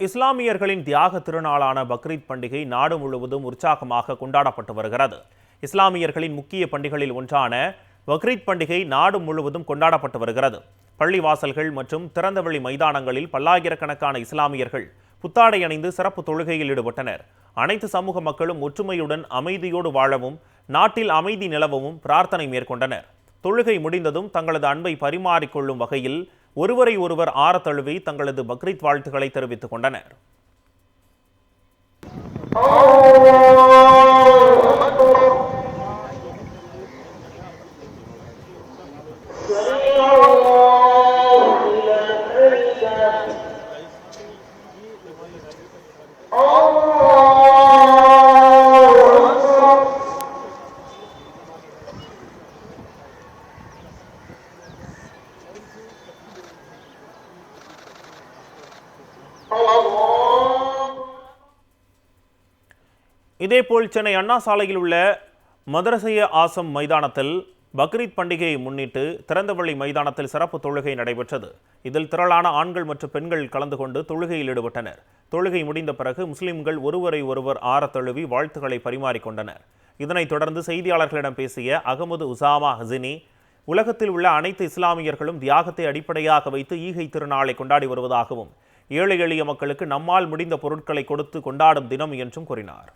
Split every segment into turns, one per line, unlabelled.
இஸ்லாமியர்களின் தியாக திருநாளான பக்ரீத் பண்டிகை நாடு முழுவதும் உற்சாகமாக கொண்டாடப்பட்டு வருகிறது. இஸ்லாமியர்களின் முக்கிய பண்டிகைகளில் ஒன்றான பக்ரீத் பண்டிகை நாடு முழுவதும் கொண்டாடப்பட்டு வருகிறது. பள்ளிவாசல்கள் மற்றும் திறந்தவெளி மைதானங்களில் பல்லாயிரக்கணக்கான இஸ்லாமியர்கள் புத்தாடை அணிந்து சிறப்பு தொழுகையில் ஈடுபட்டனர். அனைத்து சமூக மக்களும் ஒற்றுமையுடன் அமைதியோடு வாழவும் நாட்டில் அமைதி நிலவவும் பிரார்த்தனை மேற்கொண்டனர். தொழுகை முடிந்ததும் தங்களது அன்பை பரிமாறிக்கொள்ளும் வகையில் ஒருவரை ஒருவர் ஆரத்தழுவி தங்களது பக்ரீத் வாழ்த்துக்களை தெரிவித்துக் கொண்டனர். இதேபோல் சென்னை அண்ணா சாலையில் உள்ள மதரசைய ஆசம் மைதானத்தில் பக்ரீத் பண்டிகையை முன்னிட்டு திறந்தவெளி மைதானத்தில் சிறப்பு தொழுகை நடைபெற்றது. இதில் திரளான ஆண்கள் மற்றும் பெண்கள் கலந்து கொண்டு தொழுகையில் ஈடுபட்டனர். தொழுகை முடிந்த பிறகு முஸ்லிம்கள் ஒருவரை ஒருவர் ஆரத்தழுவி வாழ்த்துக்களை பரிமாறிக்கொண்டனர். இதனைத் தொடர்ந்து செய்தியாளர்களிடம் பேசிய அகமது உசாமா ஹசினி, உலகத்தில் உள்ள அனைத்து இஸ்லாமியர்களும் தியாகத்தை அடிப்படையாக வைத்து ஈகை திருநாளை கொண்டாடி வருவதாகவும், ஏழை எளிய மக்களுக்கு நம்மால் முடிந்த பொருட்களை கொடுத்து கொண்டாடும் தினம் என்றும் கூறினார்.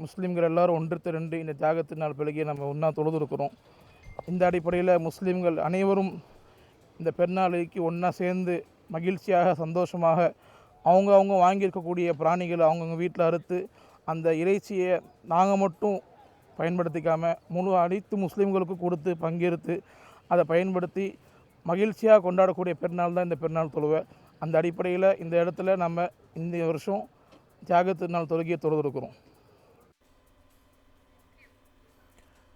முஸ்லீம்கள் எல்லாரும் ஒன்று திரண்டு இந்த தியாகத்தினால் பிறகு நம்ம ஒன்றா தொழுதுருக்கிறோம். இந்த அடிப்படையில் முஸ்லீம்கள் அனைவரும் இந்த பெருநாளைக்கு ஒன்றா சேர்ந்து மகிழ்ச்சியாக சந்தோஷமாக அவங்க வாங்கியிருக்கக்கூடிய பிராணிகளை அவங்கவுங்க வீட்டில் அறுத்து அந்த இறைச்சியை நாங்கள் மட்டும் பயன்படுத்திக்காமல் அனைத்து முஸ்லீம்களுக்கும் கொடுத்து பங்கெடுத்து அதை பயன்படுத்தி மகிழ்ச்சியாக கொண்டாடக்கூடிய பெருநாள் தான் இந்த பெருநாள் தொழுவை. அந்த அடிப்படையில் இந்த இடத்துல நம்ம இந்த வருஷம் தியாகத்தினால் தொழுகையை தொழுதுருக்கிறோம்.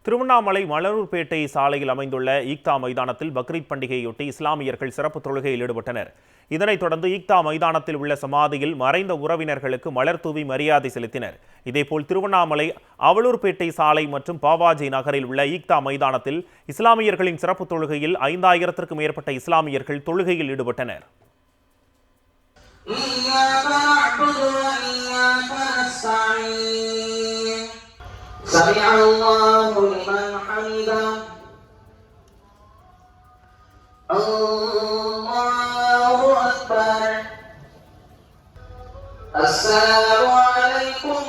திருவண்ணாமலை மலரூர்பேட்டை சாலையில் அமைந்துள்ள ஈக்தா மைதானத்தில் பக்ரீத் பண்டிகையொட்டி இஸ்லாமியர்கள் சிறப்பு தொழுகையில் ஈடுபட்டனர். இதனைத் தொடர்ந்து ஈக்தா மைதானத்தில் உள்ள சமாதியில் மறைந்த உறவினர்களுக்கு மலர் தூவி மரியாதை செலுத்தினர். இதேபோல் திருவண்ணாமலை அவலூர்பேட்டை சாலை மற்றும் பாவாஜி நகரில் உள்ள ஈக்தா மைதானத்தில் இஸ்லாமியர்களின் சிறப்பு தொழுகையில் 5000த்திற்கும் மேற்பட்ட இஸ்லாமியர்கள் தொழுகையில் ஈடுபட்டனர்.
سمع الله لمن حمده الله أكبر السلام عليكم